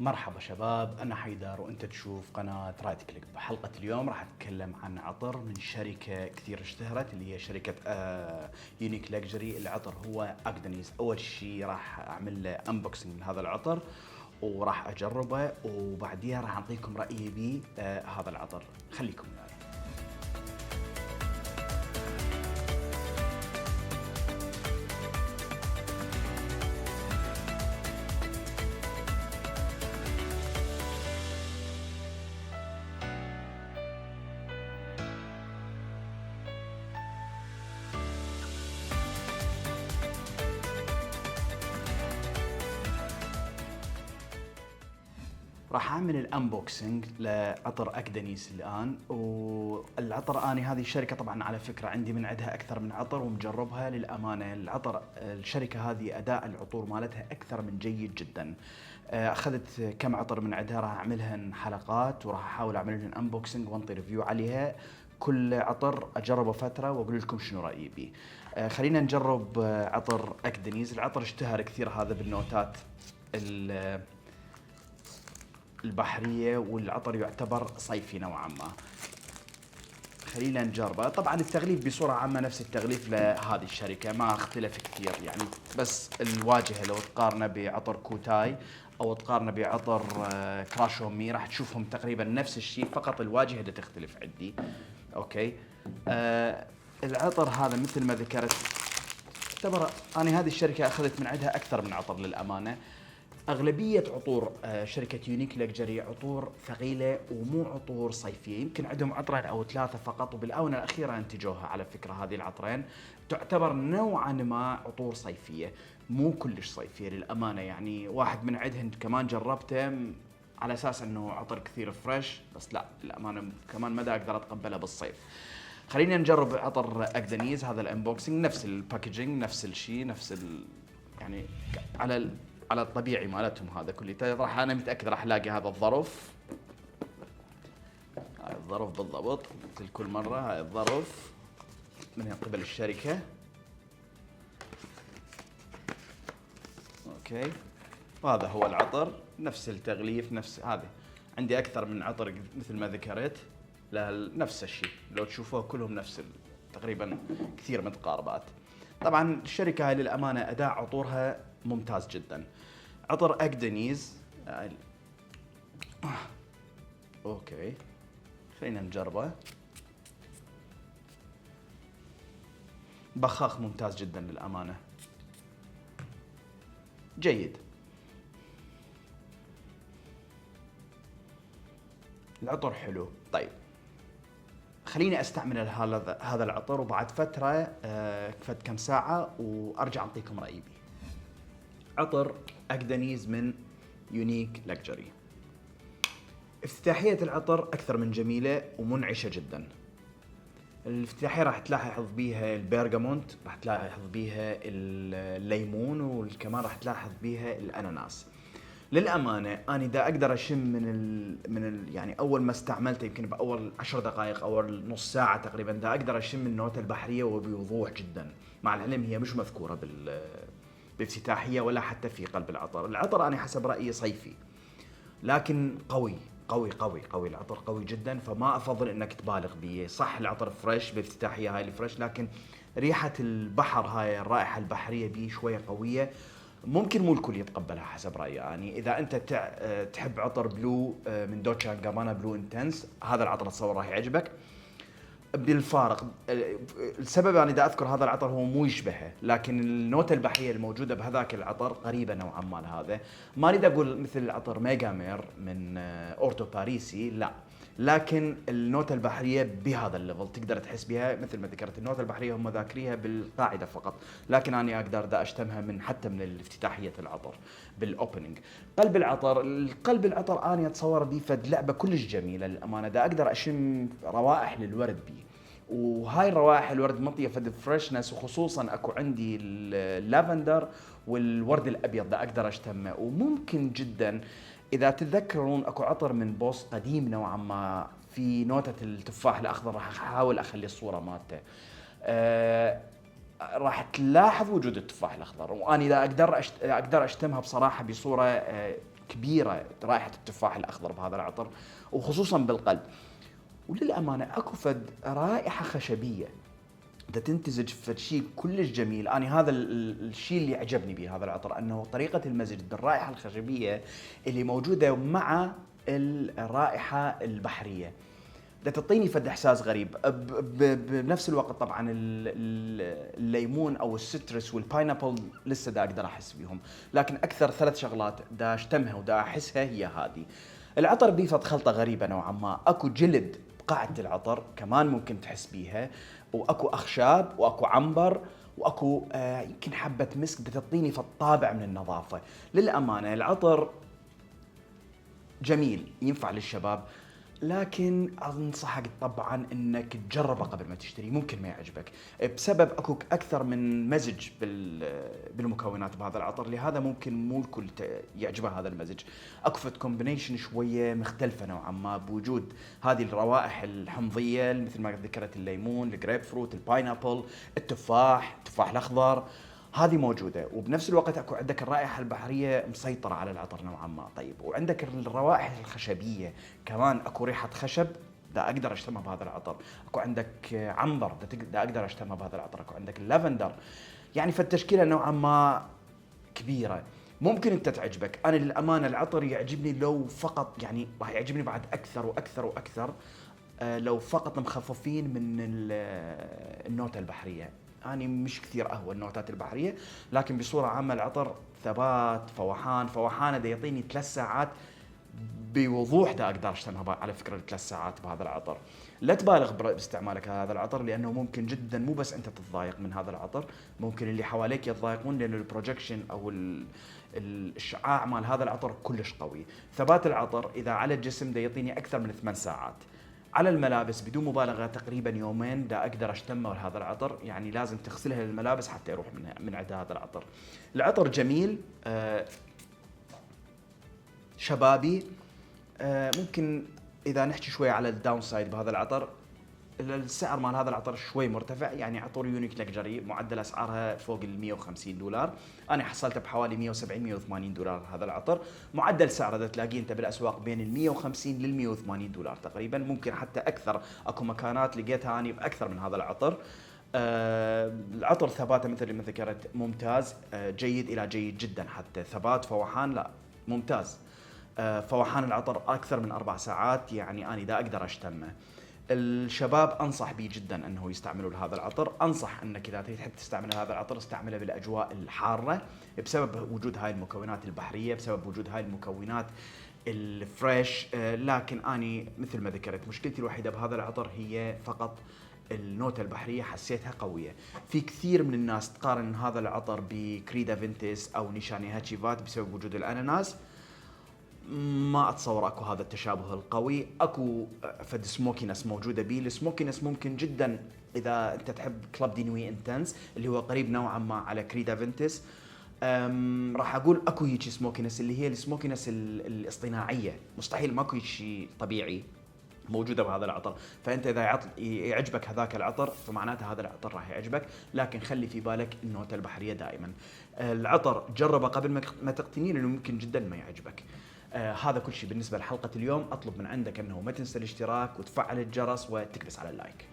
مرحبا شباب، أنا حيدر وأنت تشوف قناة رايت كليك. بحلقة اليوم راح أتكلم عن عطر من شركة كثير اشتهرت اللي هي شركة يونيك لكجري. العطر هو أكدنيس. أول شيء راح أعمل له أنبوكسنج من هذا العطر وراح أجربه، وبعديها راح أعطيكم رأيي بهذا العطر. خليكم معي. راح اعمل الانبوكسنج لعطر اكدنيس الان. والعطر اني هذه الشركه طبعا على فكره عندي من عندها اكثر من عطر ومجربها للامانه. العطر الشركه هذه اداء العطور مالتها اكثر من جيد جدا. اخذت كم عطر من عندها، راح اعملهن حلقات وراح احاول اعمل لهم انبوكسنج وانطي ريفيو عليها. كل عطر اجربه فتره واقول لكم شنو رايي بيه. خلينا نجرب عطر اكدنيس. العطر اشتهر كثير هذا بالنوتات البحرية، والعطر يعتبر صيفي نوعا ما. خلينا نجربه. طبعا التغليف بصورة عامة نفس التغليف لهذه الشركة، ما اختلف كثير يعني، بس الواجهة لو تقارنه بعطر كوتاي او تقارنه بعطر كراشومي راح تشوفهم تقريبا نفس الشيء، فقط الواجهة اللي تختلف عندي. اوكي. العطر هذا مثل ما ذكرت اعتبر انا هذه الشركة اخذت من عندها اكثر من عطر للامانة. أغلبية عطور شركة يونيك لكجري عطور ثقيلة ومو عطور صيفية. يمكن عندهم عطرين أو ثلاثة فقط، وبالآونة الأخيرة أنتجوها على فكرة. هذه العطرين تعتبر نوعا ما عطور صيفية، مو كلش صيفية للأمانة. يعني واحد من عندهن كمان جربته على أساس أنه عطر كثير فريش، بس لا للأمانة كمان مدى أقدر أتقبله بالصيف. خلينا نجرب عطر أكدنيز. هذا الانبوكسنج نفس الباكجينج نفس الشيء يعني على الطبيعي مالتهم. هذا كله راح انا متاكد راح الاقي هذا الظرف. هاي الظرف بالضبط مثل كل مره. هاي الظرف من قبل الشركه. اوكي. وهذا هو العطر نفس التغليف نفس هذا. عندي اكثر من عطر مثل ما ذكرت نفس الشيء، لو تشوفوه كلهم نفس تقريبا كثير متقاربات. طبعا الشركه هاي للامانه اداء عطورها ممتاز جدا. عطر اكدنيز. اوكي خلينا نجربه. بخاخ ممتاز جدا للامانه، جيد. العطر حلو. طيب خليني استعمل هذا العطر، وبعد فتره فد كم ساعه وارجع اعطيكم رايي بيه. عطر اكدنيز من يونيك لكجري. افتتاحية العطر أكثر من جميلة ومنعشة جدا. الافتتاحية راح تلاحظ بيها البرغامونت، راح تلاحظ بيها الليمون، وكمان راح تلاحظ بيها الأناناس. للأمانة أنا دا أقدر أشم يعني أول ما استعملته يمكن بأول 10 دقائق أو نص ساعة تقريبا دا أقدر أشم النوتة البحرية وبوضوح جدا، مع العلم هي مش مذكورة بافتتاحية ولا حتى في قلب العطر. العطر أنا حسب رأيي صيفي، لكن قوي قوي قوي قوي. العطر قوي جدا، فما أفضل إنك تبالغ بيه. صح العطر فريش بافتتاحية هاي الفريش، لكن ريحة البحر هاي الرائحة البحرية بيه شوية قوية. ممكن مو الكل يتقبلها حسب رأيي. يعني إذا أنت تحب عطر بلو من دوتشا جابانا بلو انتنس، هذا العطر أتصور راح يعجبك. بالفارق السبب أنا دا أذكر هذا العطر هو مو يشبهه، لكن النوتة البحرية الموجودة بهذاك العطر قريبة نوعا ما لهذا. ما أريد أقول مثل العطر ميجامير من أورتو باريسي، لا، لكن النوتة البحرية بهذا الليفل تقدر تحس بها. مثل ما ذكرت النوتة البحرية هم ذاكريها بالقاعدة فقط، لكن أنا أقدر دا أشتمها حتى من الافتتاحية العطر بالأوبننج. قلب العطر أنا أتصور بيه فد لعبة كلش جميلة للأمانة. دا أقدر أشم روائح للورد بيه، وهاي الروائح الورد مطيه فد فريشنس، وخصوصا اكو عندي اللافندر والورد الابيض دا اقدر اشتمه. وممكن جدا اذا تتذكرون اكو عطر من بوس قديم نوعا ما في نوتة التفاح الاخضر، راح احاول اخلي الصورة مالته. راح تلاحظ وجود التفاح الاخضر، وانا اذا اقدر اشتمها بصراحة بصورة كبيرة رائحة التفاح الأخضر بهذا العطر، وخصوصا بالقلب. وللأمانة أكو فد رائحة خشبية دا تنتزج في شيء كلش جميل. أنا هذا الشيء اللي عجبني به هذا العطر، أنه طريقة المزج بالرائحة الخشبية اللي موجودة مع الرائحة البحرية دا تعطيني فد إحساس غريب. بنفس الوقت طبعا الليمون أو السترس والباينابل لسه دا أقدر أحس بيهم، لكن أكثر 3 شغلات دا أشتمها ودا أحسها هي هذه. العطر بيفض خلطة غريبة نوعا ما، أكو جلد بقاعة العطر كمان ممكن تحس بيها، واكو اخشاب واكو عنبر واكو يمكن حبة مسك تعطيني في الطابع من النظافة. للأمانة العطر جميل ينفع للشباب، لكن انصحك طبعا انك تجربه قبل ما تشتري، ممكن ما يعجبك بسبب اكو اكثر من مزج بالمكونات بهذا العطر، لهذا ممكن مو الكل يعجبه هذا المزج. اكو فت كومبينيشن شويه مختلفه نوعا ما بوجود هذه الروائح الحمضيه مثل ما ذكرت الليمون، الجريب فروت، الباينابل، التفاح الاخضر، هذه موجودة. وبنفس الوقت اكو عندك الرائحة البحرية مسيطرة على العطر نوعا ما. طيب وعندك الروائح الخشبية كمان، اكو ريحة خشب دا اقدر اشتمها بهذا العطر، اكو عندك عنبر دا اقدر اشتمها بهذا العطر، اكو عندك اللافندر، يعني فالتشكيلة نوعا ما كبيرة ممكن انت تعجبك. انا للأمانة العطر يعجبني لو فقط، يعني راح يعجبني بعد اكثر واكثر واكثر لو فقط مخففين من النوتة البحرية. أنا مش كثير أهوى النوتات البحرية، لكن بصورة عامة العطر ثبات فوحان دا يعطيني 3 ساعات بوضوح دا أقدر أشتمها على فكرة 3 ساعات بهذا العطر. لا تبالغ باستعمالك هذا العطر، لأنه ممكن جدا مو بس أنت تتضايق من هذا العطر، ممكن اللي حواليك يتضايقون، لأنه البروجكشن أو الشعاع مال هذا العطر كلش قوي. ثبات العطر إذا على الجسم دا يعطيني أكثر من 8 ساعات، على الملابس بدون مبالغة تقريبا 2 يومين دا أقدر أشتمه هذا العطر، يعني لازم تغسلها للملابس حتى يروح من عند هذا العطر. العطر جميل شبابي. ممكن إذا نحكي شوي على الداون سايد بهذا العطر، السعر مال هذا العطر شوي مرتفع، يعني عطور يونيك لكجري معدل اسعارها فوق ال $150، انا حصلته بحوالي 170 $180 هذا العطر. معدل سعره ده تلاقيه انت بالاسواق بين ال 150 لل $180 تقريبا، ممكن حتى اكثر، اكو مكانات لقيتها اني باكثر من هذا العطر. العطر ثباته مثل ما ذكرت ممتاز، جيد الى جيد جدا، حتى ثبات فوحان لا ممتاز. فوحان العطر اكثر من 4 ساعات، يعني انا دا اقدر اشتمه. الشباب انصح به جدا انه يستعملوا هذا العطر. انصح انك اذا تحب تستعمل هذا العطر استعمله بالاجواء الحاره، بسبب وجود هاي المكونات البحريه، بسبب وجود هاي المكونات الفريش. لكن اني مثل ما ذكرت مشكلتي الوحيده بهذا العطر هي فقط النوتة البحرية، حسيتها قوية. في كثير من الناس تقارن هذا العطر بكريدا فينتس او نيشاني هاتشيفات بسبب وجود الاناناس. ما اتصور اكو هذا التشابه القوي. اكو فد سموكينس موجوده بيه. السموكينس ممكن جدا اذا انت تحب كلاب دي نوي انتنس اللي هو قريب نوعا ما على كريدا فينتس، راح اقول اكو هيك سموكينس اللي هي السموكينس الاصطناعيه، مستحيل ماكو شيء طبيعي موجوده بهذا العطر. فانت اذا يعجبك هذاك العطر فمعناته هذا العطر راح يعجبك، لكن خلي في بالك النوتة البحريه دائما. العطر جربه قبل ما تقتنيه، لانه ممكن جدا ما يعجبك. هذا كل شيء بالنسبة لحلقة اليوم. أطلب من عندك أنه ما تنسى الاشتراك وتفعل الجرس وتكبس على اللايك.